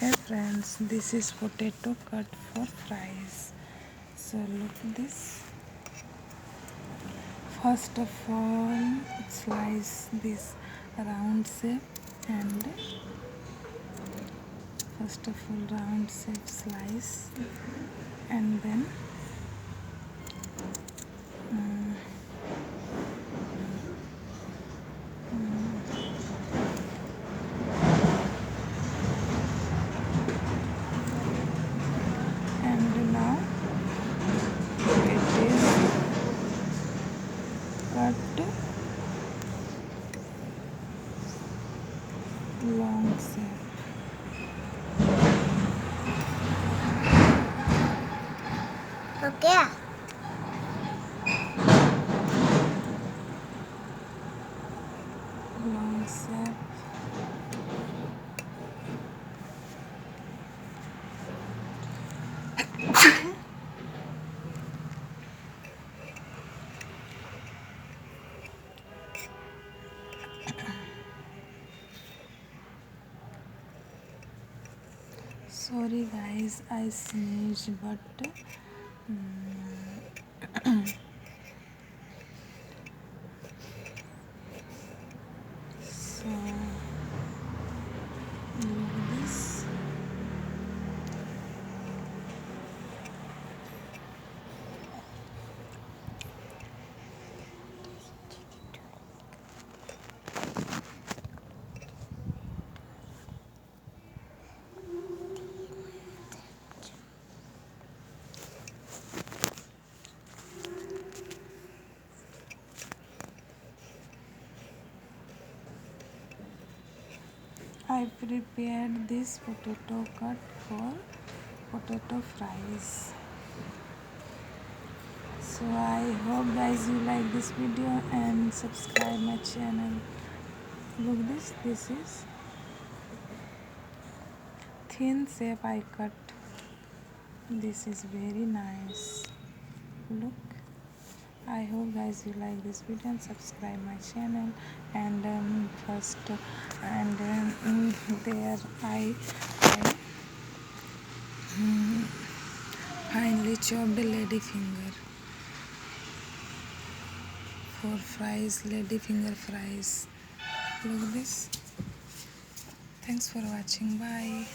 Hey friends, this is potato cut for fries. So look this. First of all, slice this round shape and first of all round shape slice and then and now it is cut long shape. Okay. Long shape. Sorry guys, I sneezed, but so look this. I prepared this potato cut for potato fries. So I hope guys you like this video and subscribe my channel. Look this is thin shape I cut. This is very nice. Look. I hope guys you like this video and subscribe my channel and there I finally chopped a lady finger for fries, lady finger fries. Look this. Thanks for watching. Bye.